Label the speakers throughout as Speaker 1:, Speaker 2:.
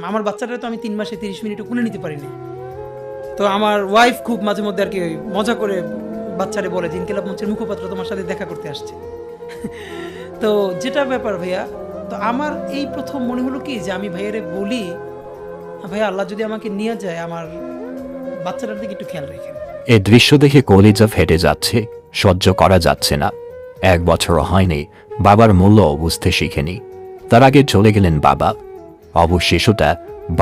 Speaker 1: আমার বাচ্চাটা তো আমি 3 মাসে 30 মিনিটও কোলে নিতে পারিনি। তো আমার ওয়াইফ খুব মাঝে মধ্যে আর কি মজা করে বাচ্চারে বলে যে ইনকিলাব মঞ্চের মুখপাত্র তোমার সাথে দেখা করতে আসছে। তো যেটা ব্যাপার ভাইয়া, তো আমার এই প্রথম মনে হলো কি যে আমি ভাইয়ারে বলি, ভাইয়া আল্লাহ যদি আমাকে নিয়ে যায় আমার বাচ্চাটার দিকে একটু খেয়াল রেখেন।
Speaker 2: এ দৃশ্য দেখে কলিজা ফেটে যাচ্ছে, সহ্য করা যাচ্ছে না। 1 বছরও হয়নি বাবার মূল্য বুঝতে শিখেনি। তার আগে চলে গেলেন বাবা। অবশ্য শিশুটা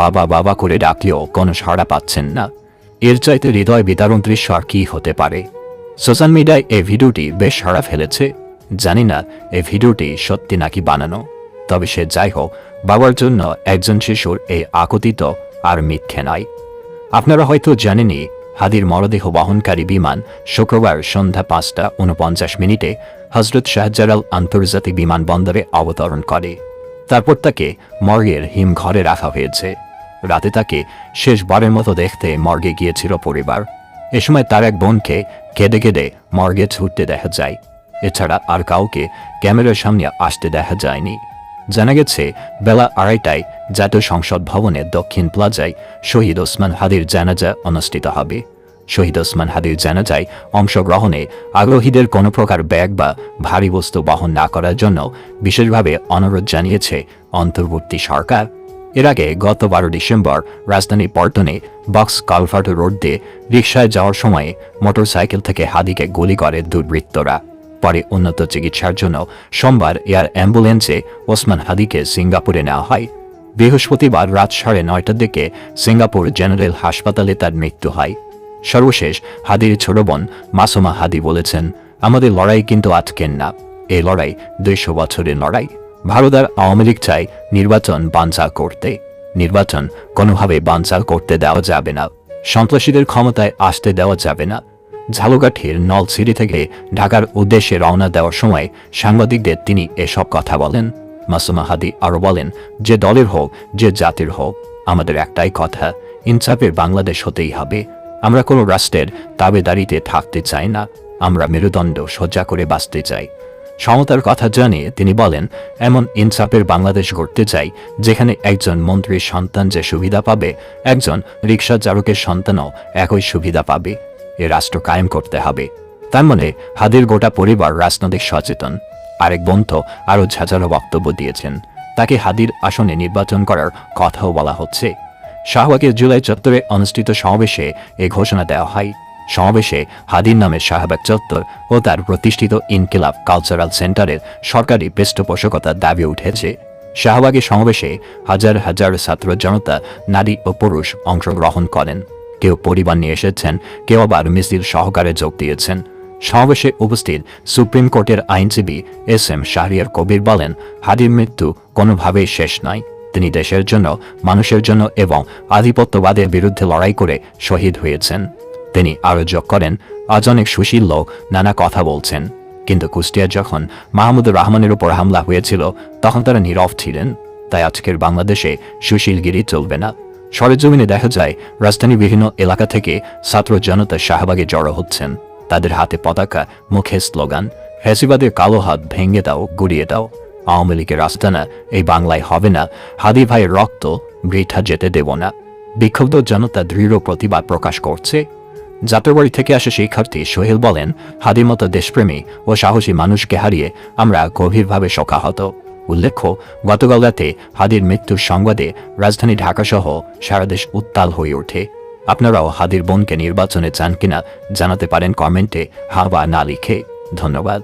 Speaker 2: বাবা বাবা করে ডাকলেও কোনো সাড়া পাচ্ছেন না। এর চাইতে হৃদয় বিদারণ দৃশ্য আর কি হতে পারে। সোশ্যাল মিডিয়ায় এই ভিডিওটি বেশ সাড়া ফেলেছে। জানি না এই ভিডিওটি সত্যি নাকি বানানো, তবে সে যাই হোক, বাবার জন্য একজন শিশুর এই আকুতিত আর মিথ্যে নয়। আপনারা হয়তো জানেনই, হাদির মরদেহ বহনকারী বিমান শুক্রবার সন্ধ্যা 5:49 হজরত শাহজালাল আন্তর্জাতিক বিমানবন্দরে অবতরণ করে। তারপর তাকে মর্গের হিমঘরে রাখা হয়েছে। রাতে তাকে শেষবারের মতো দেখতে মর্গে গিয়েছিল পরিবার। এ সময় তার এক বোনকে কেঁদে কেঁদে মর্গে ছুটতে দেখা যায়। এছাড়া আর কাউকে ক্যামেরার সামনে আসতে দেখা যায়নি। জানা গেছে বেলা 2:30টায় জাতীয় সংসদ ভবনের দক্ষিণ প্লাজায় শহীদ ওসমান হাদির জানাজা অনুষ্ঠিত হবে। শহীদ ওসমান হাদির জানাজায় অংশগ্রহণে আগ্রহীদের কোনো প্রকার ব্যাগ বা ভারী বস্তু বহন না করার জন্য বিশেষভাবে অনুরোধ জানিয়েছে অন্তর্বর্তী সরকার। এর আগে গত 12 ডিসেম্বর রাজধানী পল্টনে বক্স কালভার্ট রোড দিয়ে রিকশায় যাওয়ার সময় মোটরসাইকেল থেকে হাদিকে গুলি করে দুর্বৃত্তরা। পরে উন্নত চিকিৎসার জন্য সোমবার এয়ার অ্যাম্বুলেন্সে ওসমান হাদিকে সিঙ্গাপুরে নেওয়া হয়। বৃহস্পতিবার রাত 9:30টার দিকে সিঙ্গাপুর জেনারেল হাসপাতালে তার মৃত্যু হয়। সর্বশেষ হাদির ছোট বোন মাসুমা হাদি বলেছেন, আমাদের লড়াই কিন্তু আটকেন না, এই লড়াই 200 বছরের লড়াই। ভারত আর আওয়ামী লীগ চায় নির্বাচন বানচাল করতে। নির্বাচন কোনোভাবে বানচাল করতে দেওয়া যাবে না। সন্ত্রাসীদের ক্ষমতায় আসতে দেওয়া যাবে না। ঝালকাঠির নলছিটি থেকে ঢাকার উদ্দেশ্যে রওনা দেওয়ার সময় সাংবাদিকদের তিনি এসব কথা বলেন। মাসুমা হাদি আরও বলেন, যে দলের হোক, যে জাতির হোক, আমাদের একটাই কথা, ইনসাফের বাংলাদেশ হতেই হবে। আমরা কোনো রাষ্ট্রের তাবেদারিতে থাকতে চাই না। আমরা মেরুদণ্ড সোজা করে বাঁচতে চাই। সমতার কথা জানিয়ে তিনি বলেন, এমন ইনসাফের বাংলাদেশ গড়তে চাই যেখানে একজন মন্ত্রীর সন্তান যে সুবিধা পাবে, একজন রিকশা চালকের সন্তানও একই সুবিধা পাবে। এ রাষ্ট্র কায়েম করতে হবে। তার মানে হাদির গোটা পরিবার রাজনৈতিক সচেতন। আরেক বন্ধু আরও ঝাঁঝালো বক্তব্য দিয়েছেন। তাকে হাদির আসনে নির্বাচন করার কথাও বলা হচ্ছে। শাহবাগের জুলাই চত্বরে অনুষ্ঠিত সমাবেশে এ ঘোষণা দেওয়া হয়। সমাবেশে হাদির নামে শাহবাগ চত্বর ও তার প্রতিষ্ঠিত ইনকিলাব কালচারাল সেন্টারের সরকারি পৃষ্ঠপোষকতার দাবি উঠেছে। শাহবাগের সমাবেশে হাজার হাজার ছাত্র জনতা, নারী ও পুরুষ অংশগ্রহণ করেন। কেউ পরিবার নিয়ে এসেছেন, কেউ আবার মিছিল সহকারে যোগ দিয়েছেন। সমাবেশে উপস্থিত সুপ্রিম কোর্টের আইনজীবী SM শাহরিয়ার কবির বলেন, হাদির মৃত্যু কোনোভাবেই শেষ নয়। তিনি দেশের জন্য, মানুষের জন্য এবং আধিপত্যবাদের বিরুদ্ধে লড়াই করে শহীদ হয়েছেন। তিনি আরও যোগ করেন, আজ অনেক সুশীল লোক নানা কথা বলছেন, কিন্তু কুষ্টিয়ায় যখন মাহমুদুর রহমানের উপর হামলা হয়েছিল তখন তারা নীরব ছিলেন। তাই আজকের বাংলাদেশে সুশীলগিরি চলবে না। সরেজমিনে দেখা যায় রাজধানীর বিভিন্ন এলাকা থেকে ছাত্র জনতা শাহবাগে জড়ো হচ্ছেন। তাদের হাতে পতাকা, মুখে স্লোগান, ফ্যাসিবাদের কালো হাত ভেঙে দাও, গুড়িয়ে দাও। আওয়ামী লীগের আস্তানা এই বাংলায় হবে না। হাদি ভাইয়ের রক্ত বৃথা যেতে দেব না। বিক্ষুব্ধ জনতা দৃঢ় প্রতিবাদ প্রকাশ করছে। যাত্রাবাড়ি থেকে আসা শিক্ষার্থী সোহেল বলেন, হাদির মতো দেশপ্রেমী ও সাহসী মানুষকে হারিয়ে আমরা গভীরভাবে শোকাহত। উল্লেখ্য, গতকাল রাতে হাদির মৃত্যুর সংবাদে রাজধানী ঢাকাসহ সারা দেশ উত্তাল হয়ে ওঠে। আপনারাও হাদির বোনকে নির্বাচনে চান কিনা জানাতে পারেন কমেন্টে, হা বা না লিখে। ধন্যবাদ।